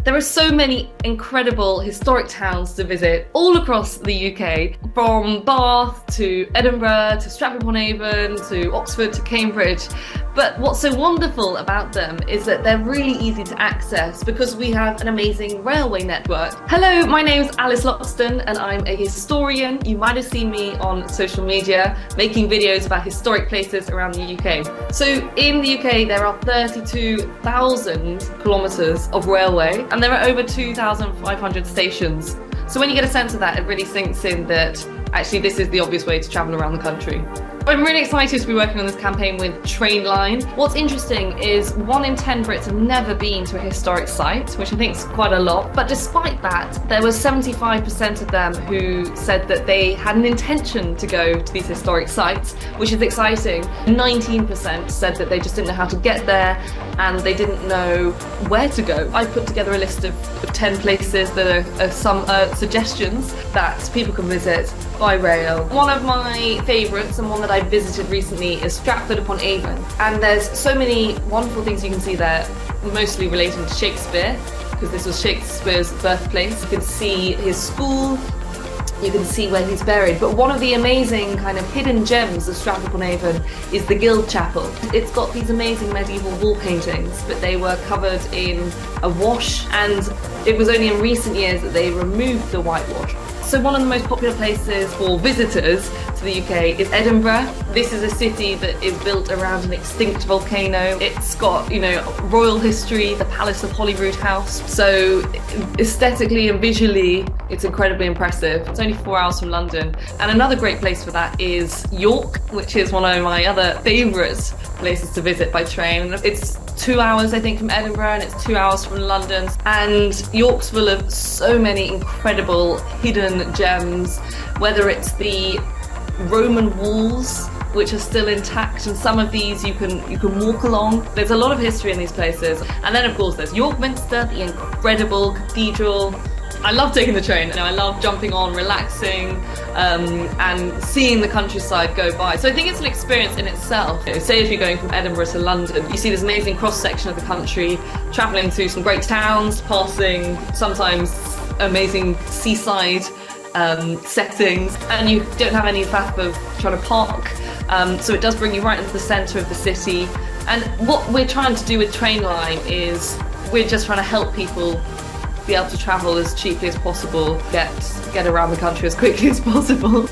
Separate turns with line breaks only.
There are so many incredible historic towns to visit all across the UK, from Bath to Edinburgh to Stratford-upon-Avon to Oxford to Cambridge. But what's so wonderful about them is that they're really easy to access because we have an amazing railway network. Hello, my name's Alice Loxton and I'm a historian. You might have seen me on social media making videos about historic places around the UK. So in the UK there are 32,000 kilometres of railway and there are over 2,500 stations. So when you get a sense of that, it really sinks in that actually this is the obvious way to travel around the country. I'm really excited to be working on this campaign with Trainline. What's interesting is 1 in 10 Brits have never been to a historic site, which I think is quite a lot. But despite that, there was 75% of them who said that they had an intention to go to these historic sites, which is exciting. 19% said that they just didn't know how to get there and they didn't know where to go. I put together a list of 10 places that are some suggestions that people can visit by rail. One of my favourites and one that I visited recently is Stratford-upon-Avon, and there's so many wonderful things you can see there, mostly relating to Shakespeare, because this was Shakespeare's birthplace. You can see his school, you can see where he's buried, but one of the amazing kind of hidden gems of Stratford-upon-Avon is the Guild Chapel. It's got these amazing medieval wall paintings, but they were covered in a wash, and it was only in recent years that they removed the whitewash. So one of the most popular places for visitors to the UK is Edinburgh. This is a city that is built around an extinct volcano. It's got, royal history, the Palace of Holyrood House. So aesthetically and visually, it's incredibly impressive. It's only 4 hours from London. And another great place for that is York, which is one of my other favourite places to visit by train. It's 2 hours, I think, from Edinburgh, and it's 2 hours from London. And York's full of so many incredible hidden gems, whether it's the Roman walls, which are still intact, and some of these you can walk along. There's a lot of history in these places. And then of course there's York Minster, the incredible cathedral. I love taking the train, I love jumping on, relaxing, and seeing the countryside go by. So I think it's an experience in itself. Say if you're going from Edinburgh to London, you see this amazing cross-section of the country, travelling through some great towns, passing sometimes amazing seaside settings, and you don't have any faff of trying to park. So it does bring you right into the centre of the city. And what we're trying to do with Trainline is we're just trying to help people be able to travel as cheaply as possible, get around the country as quickly as possible.